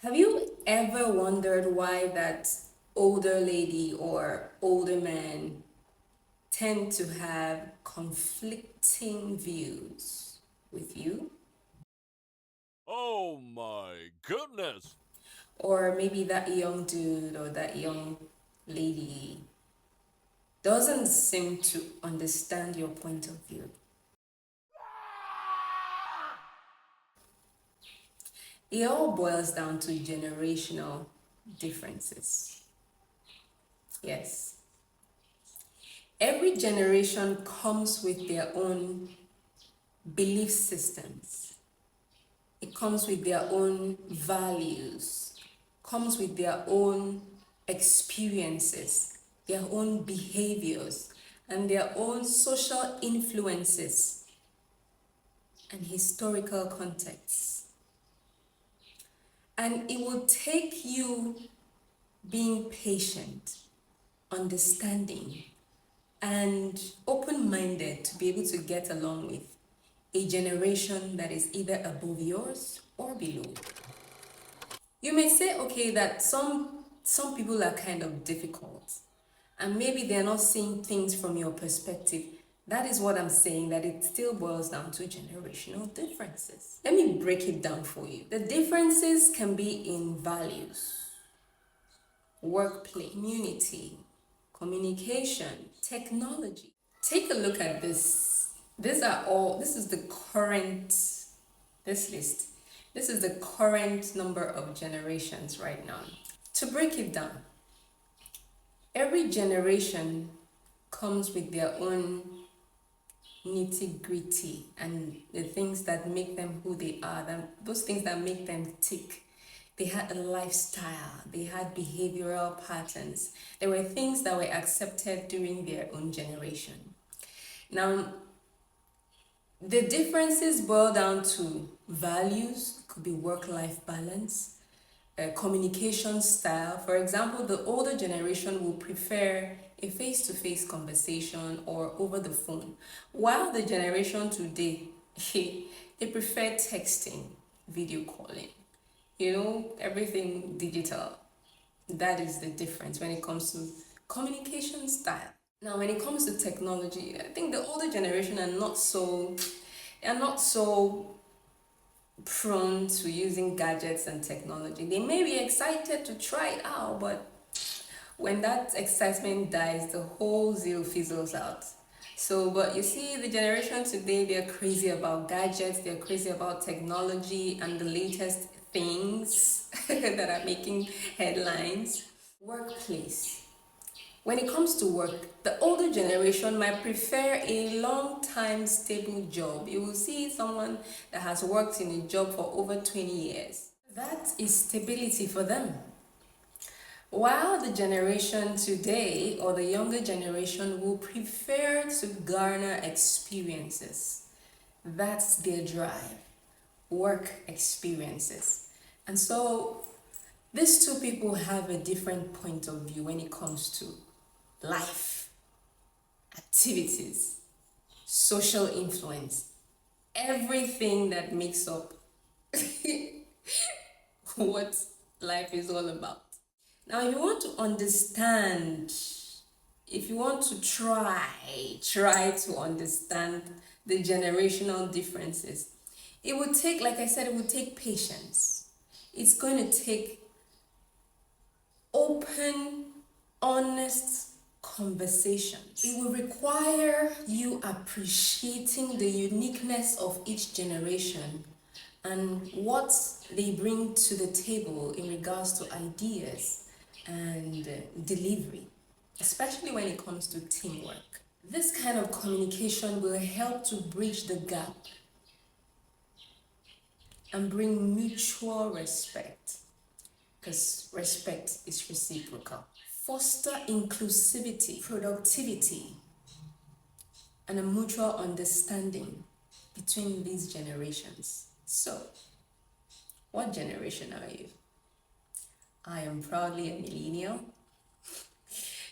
Have you ever wondered why that older lady or older man tend to have conflicting views with you? Oh my goodness! Or maybe that young dude or that young lady doesn't seem to understand your point of view. It all boils down to generational differences. Yes. Every generation comes with their own belief systems. It comes with their own values, comes with their own experiences, their own behaviors, and their own social influences and historical contexts. And it will take you being patient, understanding, and open minded to be able to get along with a generation that is either above yours or below. You may say, okay, that some people are kind of difficult and maybe they're not seeing things from your perspective. That is what I'm saying, that it still boils down to generational differences. Let me break it down for you. The differences can be in values, workplace, community, communication, technology. Take a look at this. This is the current, this list. This is the current number of generations right now. To break it down, every generation comes with their own nitty gritty and the things that make them who they are, those things that make them tick. They had a lifestyle, they had behavioral patterns. There were things that were accepted during their own generation. Now, the differences boil down to values, could be work life balance, communication style. For example, the older generation will prefer a face to face conversation or over the phone, while the generation today, they prefer texting, video calling, everything digital. That is the difference when it comes to communication style. Now, when it comes to technology, I think the older generation are not so prone to using gadgets and technology. They may be excited to try it out, but when that excitement dies, the whole zeal fizzles out. So, but you see, the generation today, they're crazy about gadgets, they're crazy about technology and the latest things that are making headlines. Workplace. When it comes to work, the older generation might prefer a long time stable job. You will see someone that has worked in a job for over 20 years. That is stability for them. While the generation today or the younger generation will prefer to garner experiences. That's their drive, work experiences. And so these two people have a different point of view when it comes to life, activities, social influence, everything that makes up what life is all about. Now, if you want to understand, if you want to try to understand the generational differences, it would take, like I said, it would take patience. It's going to take open, honest conversations. It will require you appreciating the uniqueness of each generation and what they bring to the table in regards to ideas and delivery, especially when it comes to teamwork. This kind of communication will help to bridge the gap and bring mutual respect, because respect is reciprocal. Foster inclusivity, productivity, and a mutual understanding between these generations. So, what generation are you? I am proudly a millennial.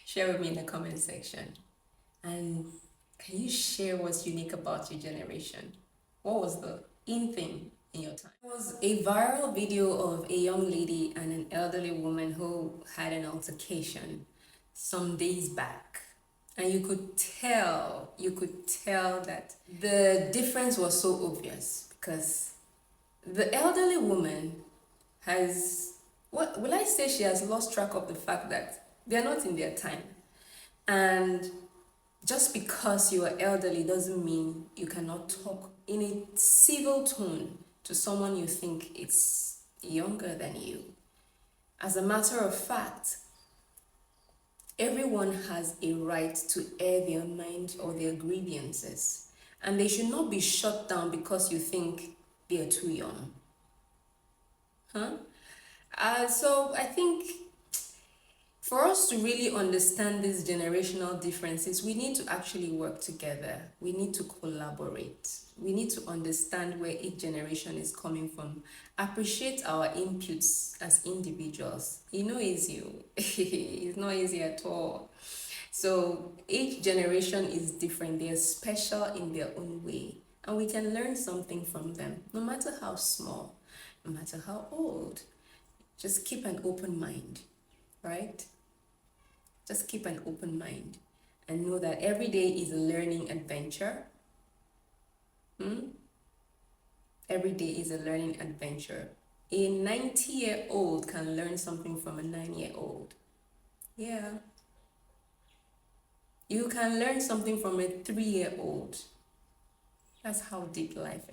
Share with me in the comment section. And can you share what's unique about your generation? What was the in thing in your time. There was a viral video of a young lady and an elderly woman who had an altercation some days back. And you could tell that the difference was so obvious because the elderly woman has, what will I say, she has lost track of the fact that they're not in their time. And just because you are elderly doesn't mean you cannot talk in a civil tone to someone you think is younger than you. As a matter of fact, everyone has a right to air their mind or their grievances, and they should not be shut down because you think they are too young. So I think for us to really understand these generational differences, we need to actually work together. We need to collaborate. We need to understand where each generation is coming from. Appreciate our inputs as individuals. You know, easy. It's not easy at all. So each generation is different. They are special in their own way. And we can learn something from them, no matter how small, no matter how old. Just keep an open mind, right? Just keep an open mind and know that every day is a learning adventure. Every day is a learning adventure. A 90-year-old can learn something from a 9-year-old. Yeah. You can learn something from a 3-year-old. That's how deep life is.